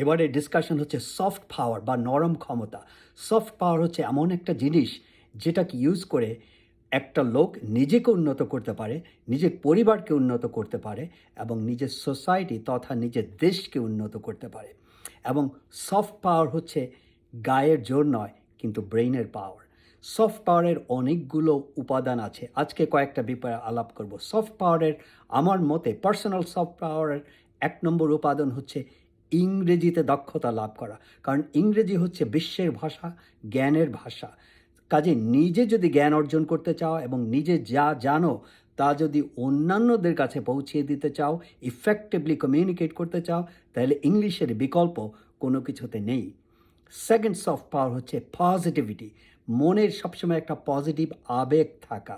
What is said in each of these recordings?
এবারে ডিসকাশন হচ্ছে soft power বা নরম ক্ষমতা। সফট পাওয়ার হচ্ছে এমন একটা জিনিস যেটাকে ইউজ করে একটা লোক নিজেকে উন্নত করতে পারে, নিজের পরিবারকে উন্নত করতে পারে এবং নিজের সোসাইটি তথা নিজের দেশকে উন্নত করতে পারে। এবং সফট পাওয়ার হচ্ছে গায়ের জোর নয়, কিন্তু ব্রেইনের পাওয়ার। সফট পাওয়ারের অনেকগুলো উপাদান আছে, আজকে কয়েকটা ব্যাপারে আলাপ করব। সফট পাওয়ারের আমার মতে পার্সোনাল সফট পাওয়ারের 1 নম্বর উপাদান হচ্ছে ইংরেজিতে দক্ষতা লাভ করা। কারণ ইংরেজি হচ্ছে বিশ্বের ভাষা, জ্ঞানের ভাষা। কাজে নিজে যদি জ্ঞান অর্জন করতে চাও এবং নিজে যা জানো তা যদি অন্যান্যদের কাছে পৌঁছিয়ে দিতে চাও, ইফেক্টিভলি কমিউনিকেট করতে চাও, তাহলে ইংলিশের বিকল্প কোনো কিছুতে নেই। সেকেন্ড সফট পাওয়ার হচ্ছে পজিটিভিটি। মনের সবসময় একটা পজিটিভ আবেগ থাকা,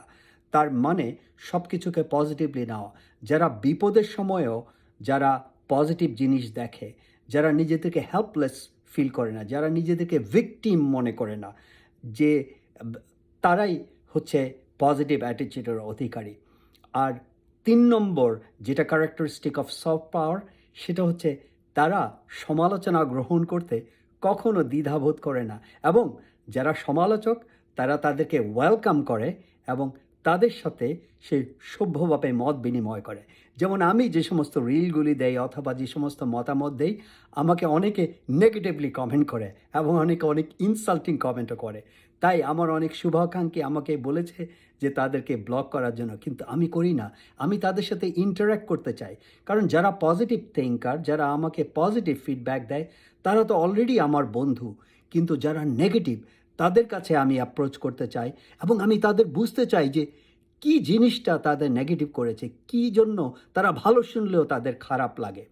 তার মানে সব কিছুকে পজিটিভলি নেওয়া। যারা বিপদের সময়ও যারা পজিটিভ জিনিস দেখে, যারা নিজেদেরকে হেল্পলেস ফিল করে না, যারা নিজেদেরকে ভিকটিম মনে করে না, যে তারাই হচ্ছে পজিটিভ অ্যাটিচিউডের অধিকারী। আর 3 নম্বর যেটা ক্যারেক্টারিস্টিক অফ সফট পাওয়ার, সেটা হচ্ছে তারা সমালোচনা গ্রহণ করতে কখনো দ্বিধাবোধ করে না, এবং যারা সমালোচক তারা তাদেরকে ওয়েলকাম করে এবং তাদের সাথে সে সভ্যভাবে মত বিনিময় করে। যেমন আমি যে সমস্ত রিলগুলি দেই অথবা যে সমস্ত মতামত দেই, আমাকে অনেকে নেগেটিভলি কমেন্ট করে এবং অনেকে অনেক ইনসাল্টিং কমেন্টও করে। তাই আমার অনেক শুভাকাঙ্ক্ষী আমাকে বলেছে যে তাদেরকে ব্লক করার জন্য, কিন্তু আমি করি না। আমি তাদের সাথে ইন্টারঅ্যাক্ট করতে চাই, কারণ যারা পজিটিভ থিঙ্কার, যারা আমাকে পজিটিভ ফিডব্যাক দেয়, তারা তো অলরেডি আমার বন্ধু। কিন্তু যারা নেগেটিভ, তাদের কাছে আমি অ্যাপ্রোচ করতে চাই এবং আমি তাদের বুঝতে চাই যে কী জিনিসটা তাদের নেগেটিভ করেছে, কী জন্য তারা ভালো শুনলেও তাদের খারাপ লাগে।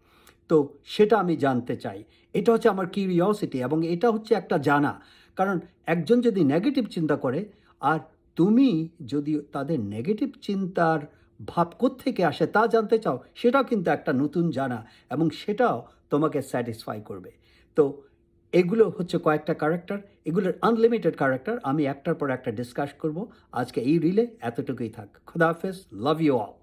তো সেটা আমি জানতে চাই। এটা হচ্ছে আমার কিউরিওসিটি এবং এটা হচ্ছে একটা জানা। কারণ একজন যদি নেগেটিভ চিন্তা করে আর তুমি যদি তাদের নেগেটিভ চিন্তার ভাব কোত্থেকে আসে তা জানতে চাও, সেটাও কিন্তু একটা নতুন জানা এবং সেটাও তোমাকে স্যাটিসফাই করবে। তো এগুলো হচ্ছে কয়েকটা ক্যারেক্টার, এগুলোর আনলিমিটেড ক্যারেক্টার। আমি একটার পর একটা ডিসকাস করব। আজকে এই রিলে এতটুকুই থাক। খুদা হাফেজ, লাভ ইউ অল।